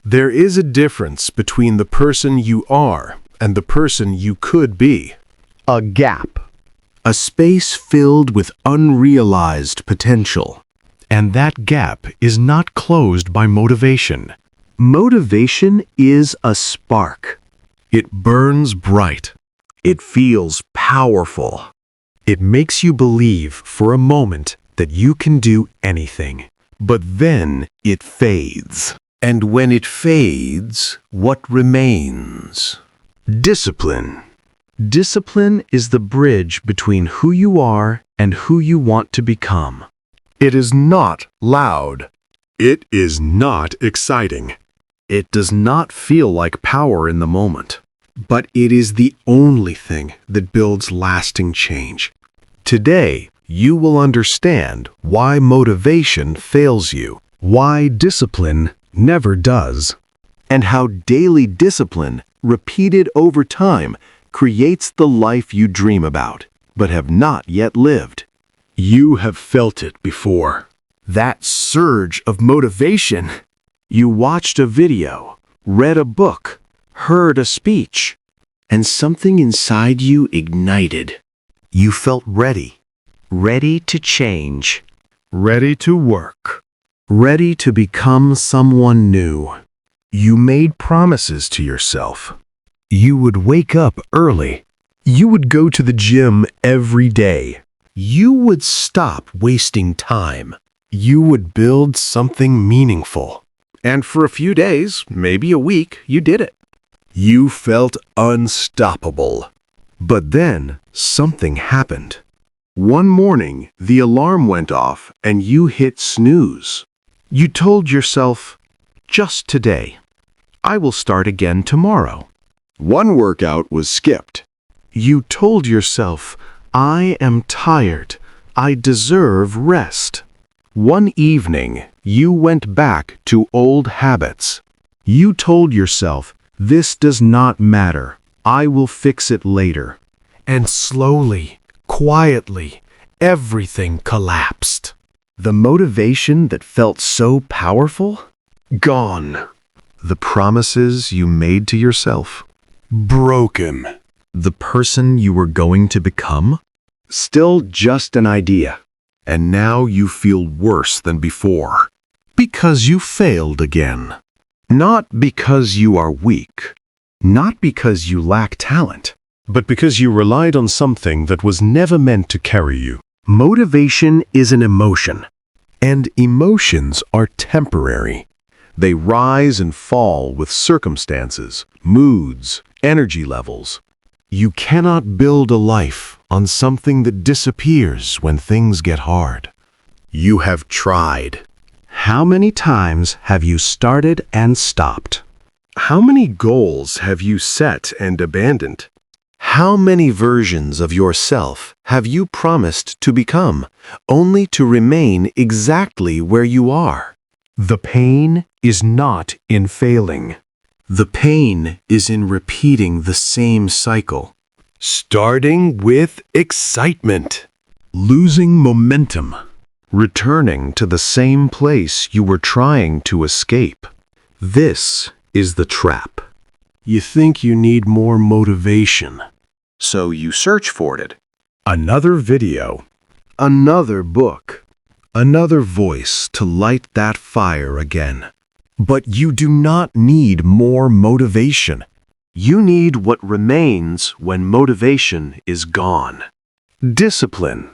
There is a difference between the person you are and the person you could be. A gap. A space filled with unrealized potential. And that gap is not closed by motivation. Motivation is a spark. It burns bright. It feels powerful. It makes you believe for a moment that you can do anything. But then it fades. And when it fades, what remains? Discipline. Discipline is the bridge between who you are and who you want to become. It is not loud. It is not exciting. It does not feel like power in the moment. But it is the only thing that builds lasting change. Today, you will understand why motivation fails you, why discipline never does, and how daily discipline, repeated over time, creates the life you dream about, but have not yet lived. You have felt it before. That surge of motivation. You watched a video, read a book, heard a speech, and something inside you ignited. You felt ready. Ready to change. Ready to work. Ready to become someone new. You made promises to yourself. You would wake up early. You would go to the gym every day. You would stop wasting time. You would build something meaningful. And for a few days, maybe a week, you did it. You felt unstoppable. But then something happened. One morning, the alarm went off and you hit snooze. You told yourself, just today. I will start again tomorrow. One workout was skipped. You told yourself, I am tired. I deserve rest. One evening, you went back to old habits. You told yourself, this does not matter. I will fix it later. And slowly, quietly, everything collapsed. The motivation that felt so powerful? Gone. The promises you made to yourself? Broken. The person you were going to become? Still just an idea. And now you feel worse than before. Because you failed again. Not because you are weak. Not because you lack talent. But because you relied on something that was never meant to carry you. Motivation is an emotion. And emotions are temporary. They rise and fall with circumstances, moods, energy levels. You cannot build a life on something that disappears when things get hard. You have tried. How many times have you started and stopped? How many goals have you set and abandoned? How many versions of yourself have you promised to become, only to remain exactly where you are? The pain is not in failing. The pain is in repeating the same cycle. Starting with excitement. Losing momentum. Returning to the same place you were trying to escape. This is the trap. You think you need more motivation. So you search for it. Another video. Another book. Another voice to light that fire again. But you do not need more motivation. You need what remains when motivation is gone. Discipline.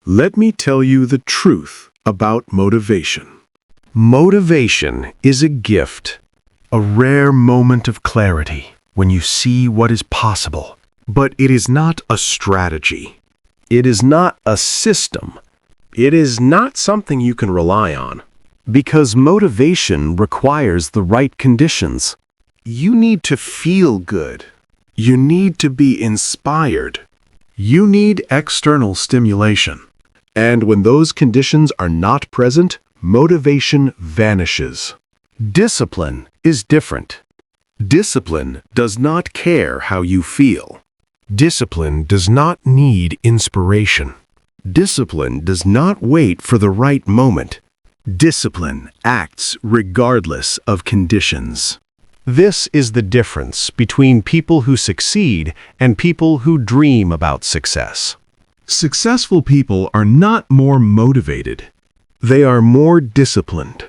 Let me tell you the truth about motivation. Motivation is a gift, a rare moment of clarity when you see what is possible. But it is not a strategy. It is not a system. It is not something you can rely on. Because motivation requires the right conditions. You need to feel good. You need to be inspired. You need external stimulation. And when those conditions are not present, motivation vanishes. Discipline is different. Discipline does not care how you feel. Discipline does not need inspiration. Discipline does not wait for the right moment. Discipline acts regardless of conditions. This is the difference between people who succeed and people who dream about success. Successful people are not more motivated. They are more disciplined.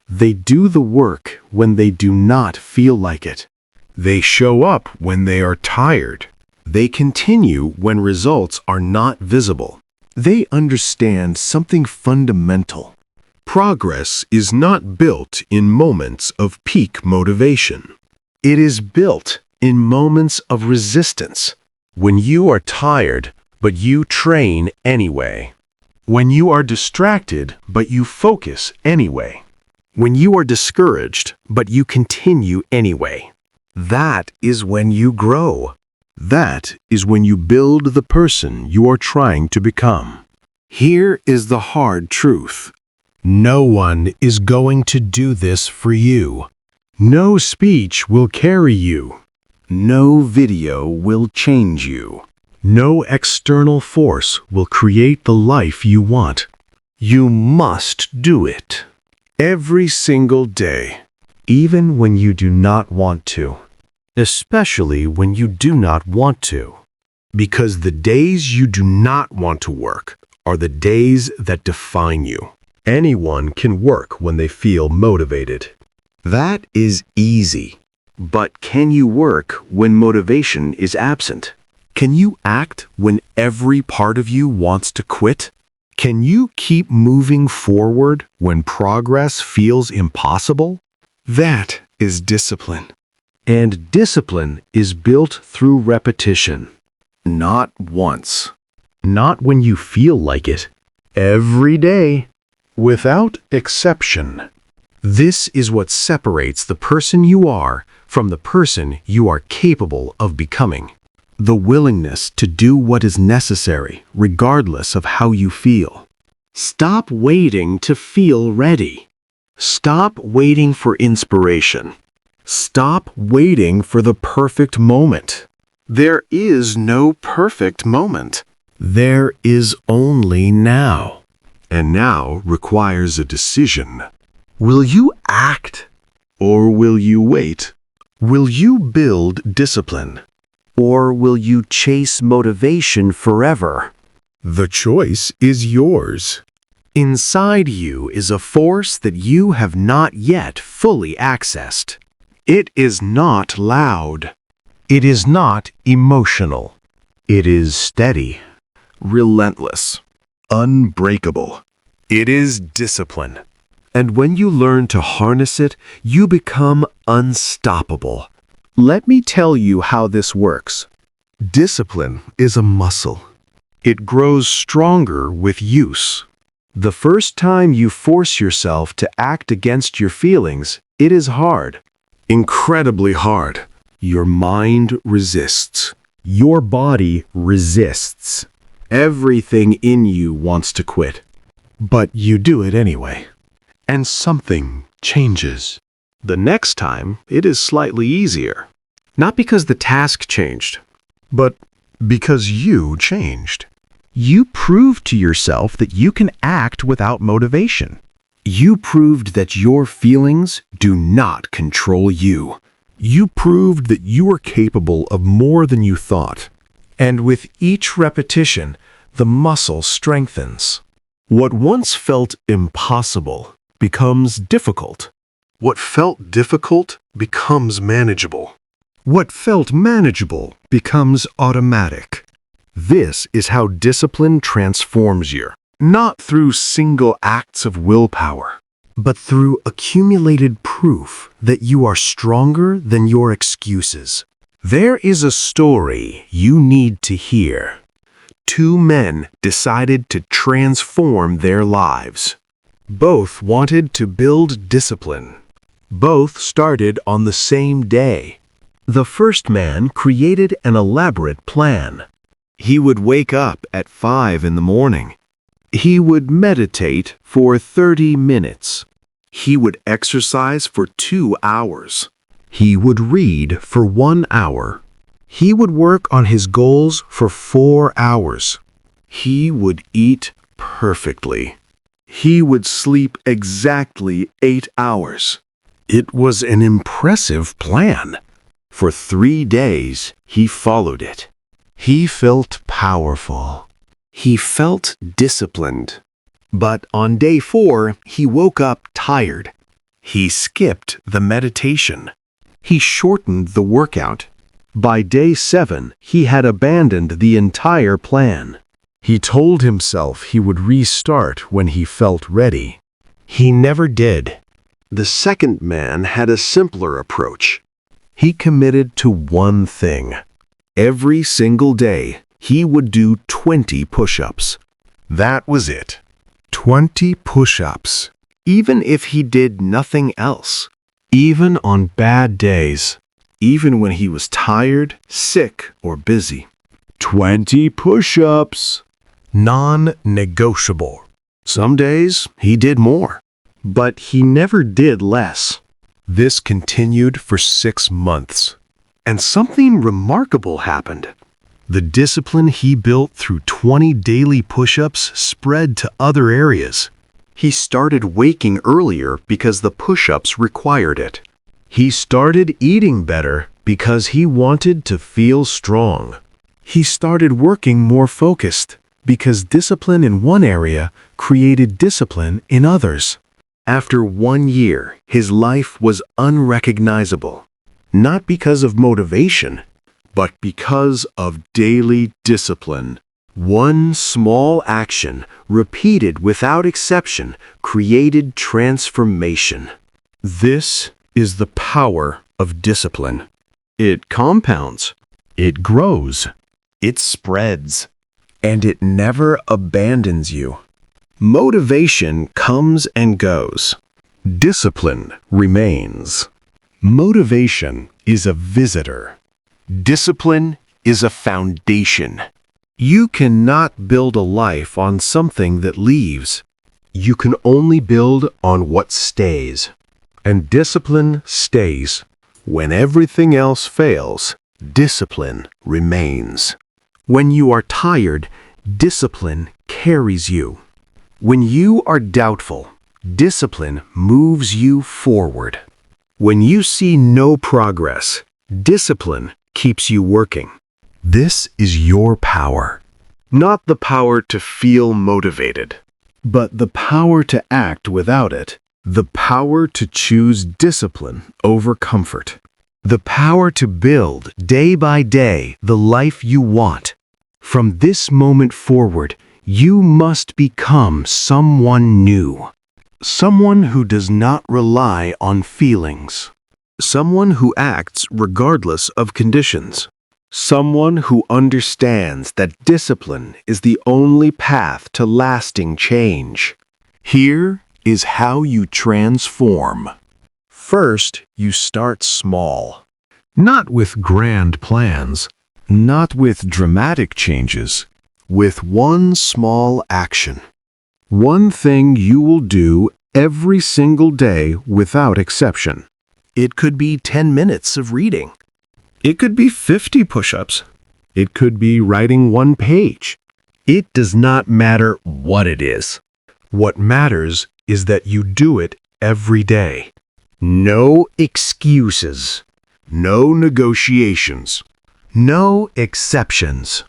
They do the work when they do not feel like it. They show up when they are tired. They continue when results are not visible. They understand something fundamental. Progress is not built in moments of peak motivation. It is built in moments of resistance. When you are tired, but you train anyway. When you are distracted, but you focus anyway. When you are discouraged, but you continue anyway. That is when you grow. That is when you build the person you are trying to become. Here is the hard truth. No one is going to do this for you. No speech will carry you. No video will change you. No external force will create the life you want. You must do it. Every single day. Even when you do not want to. Especially when you do not want to. Because the days you do not want to work are the days that define you. Anyone can work when they feel motivated. That is easy. But can you work when motivation is absent? Can you act when every part of you wants to quit? Can you keep moving forward when progress feels impossible? That is discipline. And discipline is built through repetition. Not once. Not when you feel like it. Every day. Without exception. This is what separates the person you are from the person you are capable of becoming. The willingness to do what is necessary, regardless of how you feel. Stop waiting to feel ready. Stop waiting for inspiration. Stop waiting for the perfect moment. There is no perfect moment. There is only now. And now requires a decision. Will you act? Or will you wait? Will you build discipline? Or will you chase motivation forever? The choice is yours. Inside you is a force that you have not yet fully accessed. It is not loud. It is not emotional. It is steady, relentless, unbreakable. It is discipline. And when you learn to harness it, you become unstoppable. Let me tell you how this works. Discipline is a muscle. It grows stronger with use. The first time you force yourself to act against your feelings, it is hard. Incredibly hard. Your mind resists. Your body resists. Everything in you wants to quit. But you do it anyway. And something changes. The next time, it is slightly easier. Not because the task changed, but because you changed. You proved to yourself that you can act without motivation. You proved that your feelings do not control you. You proved that you are capable of more than you thought. And with each repetition, the muscle strengthens. What once felt impossible becomes difficult. What felt difficult becomes manageable. What felt manageable becomes automatic. This is how discipline transforms you. Not through single acts of willpower, but through accumulated proof that you are stronger than your excuses. There is a story you need to hear. Two men decided to transform their lives. Both wanted to build discipline. Both started on the same day. The first man created an elaborate plan. He would wake up at 5 in the morning. He would meditate for 30 minutes. He would exercise for 2 hours. He would read for 1 hour. He would work on his goals for 4 hours. He would eat perfectly. He would sleep exactly 8 hours. It was an impressive plan. For 3 days, he followed it. He felt powerful. He felt disciplined. But on day 4, he woke up tired. He skipped the meditation. He shortened the workout. By day 7, he had abandoned the entire plan. He told himself he would restart when he felt ready. He never did. The second man had a simpler approach. He committed to one thing. Every single day, he would do 20 push-ups. That was it. 20 push-ups. Even if he did nothing else. Even on bad days. Even when he was tired, sick, or busy. 20 push-ups. Non-negotiable. Some days, he did more. But he never did less. This continued for 6 months. And something remarkable happened. The discipline he built through 20 daily push-ups spread to other areas. He started waking earlier because the push-ups required it. He started eating better because he wanted to feel strong. He started working more focused because discipline in one area created discipline in others. After 1 year, his life was unrecognizable. Not because of motivation, but because of daily discipline. One small action, repeated without exception, created transformation. This is the power of discipline. It compounds. It grows. It spreads. And it never abandons you. Motivation comes and goes. Discipline remains. Motivation is a visitor. Discipline is a foundation. You cannot build a life on something that leaves. You can only build on what stays. And discipline stays. When everything else fails, discipline remains. When you are tired, discipline carries you. When you are doubtful, discipline moves you forward. When you see no progress, discipline keeps you working. This is your power. Not the power to feel motivated, but the power to act without it. The power to choose discipline over comfort. The power to build, day by day, the life you want. From this moment forward, you must become someone new. Someone who does not rely on feelings. Someone who acts regardless of conditions. Someone who understands that discipline is the only path to lasting change. Here is how you transform. First, you start small. Not with grand plans. Not with dramatic changes. With one small action. One thing you will do every single day without exception. It could be 10 minutes of reading. It could be 50 push-ups. It could be writing 1 page. It does not matter what it is. What matters is that you do it every day. No excuses. No negotiations. No exceptions.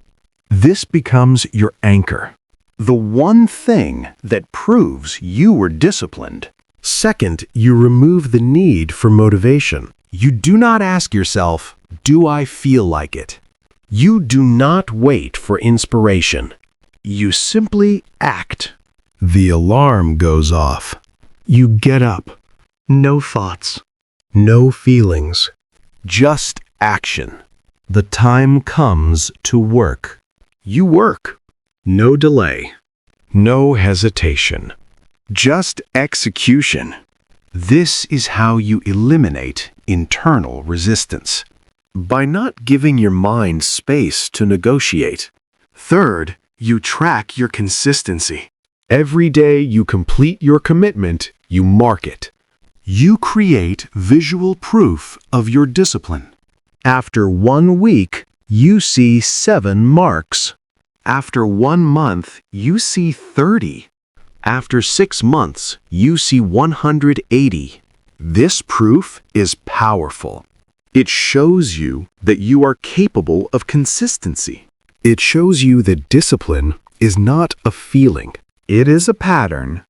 This becomes your anchor. The one thing that proves you were disciplined. Second, you remove the need for motivation. You do not ask yourself, do I feel like it? You do not wait for inspiration. You simply act. The alarm goes off. You get up. No thoughts. No feelings. Just action. The time comes to work. You work. No delay. No hesitation. Just execution. This is how you eliminate internal resistance. By not giving your mind space to negotiate. Third, you track your consistency. Every day you complete your commitment, you mark it. You create visual proof of your discipline. After 1 week, you see 7 marks. After 1 month, you see 30. After 6 months, you see 180. This proof is powerful. It shows you that you are capable of consistency. It shows you that discipline is not a feeling. It is a pattern.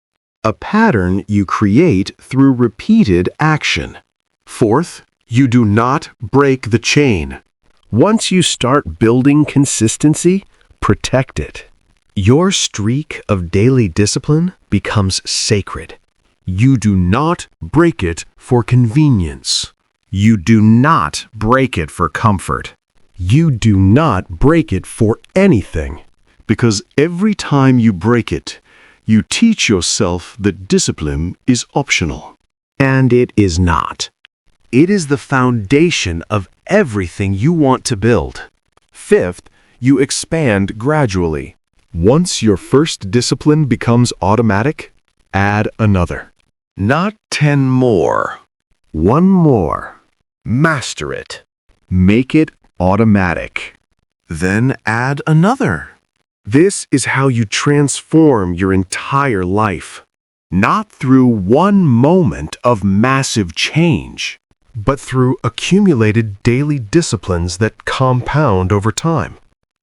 A pattern you create through repeated action. Fourth, you do not break the chain. Once you start building consistency, protect it. Your streak of daily discipline becomes sacred. You do not break it for convenience. You do not break it for comfort. You do not break it for anything. Because every time you break it, you teach yourself that discipline is optional. And it is not. It is the foundation of everything you want to build. Fifth, you expand gradually. Once your first discipline becomes automatic, add another. Not 10 more. 1 more. Master it. Make it automatic. Then add another. This is how you transform your entire life. Not through one moment of massive change, but through accumulated daily disciplines that compound over time.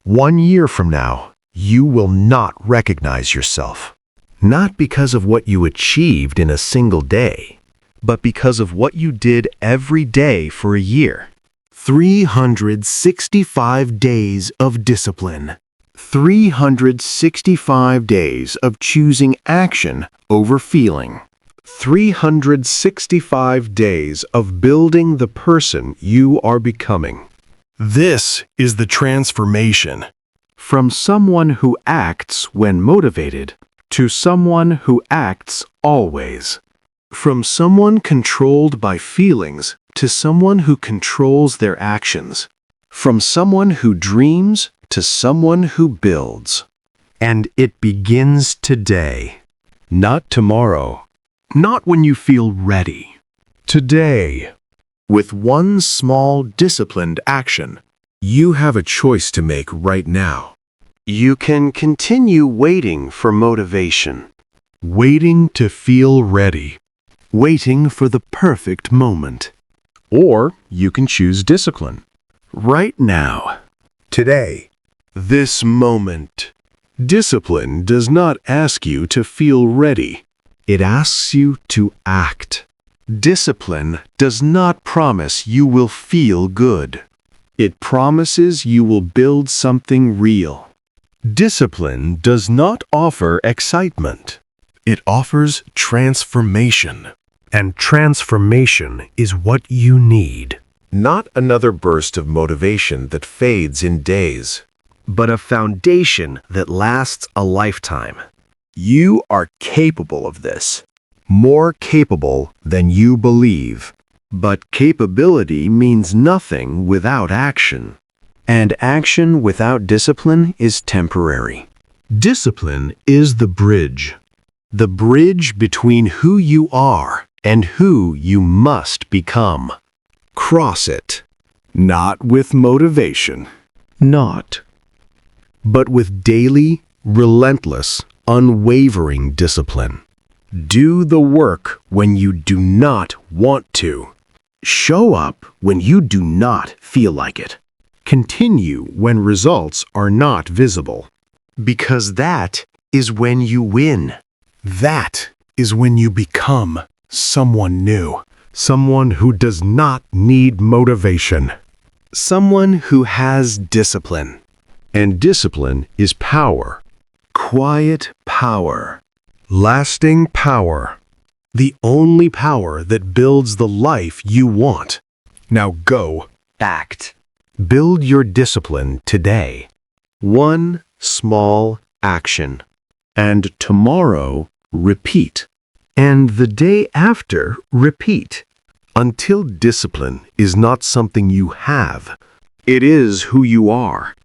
1 year from now, you will not recognize yourself. Not because of what you achieved in a single day, but because of what you did every day for a year. 365 days of discipline. 365 days of choosing action over feeling. 365 days of building the person you are becoming. This is the transformation. From someone who acts when motivated to someone who acts always. From someone controlled by feelings to someone who controls their actions. From someone who dreams to someone who builds. And it begins today. Not tomorrow. Not when you feel ready. Today. With one small disciplined action, you have a choice to make right now. You can continue waiting for motivation. Waiting to feel ready. Waiting for the perfect moment. Or you can choose discipline. Right now. Today. This moment. Discipline does not ask you to feel ready. It asks you to act. Discipline does not promise you will feel good. It promises you will build something real. Discipline does not offer excitement. It offers transformation. And transformation is what you need. Not another burst of motivation that fades in days, but a foundation that lasts a lifetime. You are capable of this. More capable than you believe. But capability means nothing without action. And action without discipline is temporary. Discipline is the bridge. The bridge between who you are and who you must become. Cross it. Not with motivation. But with daily, relentless, unwavering discipline. Do the work when you do not want to. Show up when you do not feel like it. Continue when results are not visible. Because that is when you win. That is when you become someone new. Someone who does not need motivation. Someone who has discipline. And discipline is power. Quiet power. Lasting power. The only power that builds the life you want. Now go. Act. Build your discipline today. One small action. And tomorrow, repeat. And the day after, repeat. Until discipline is not something you have. It is who you are.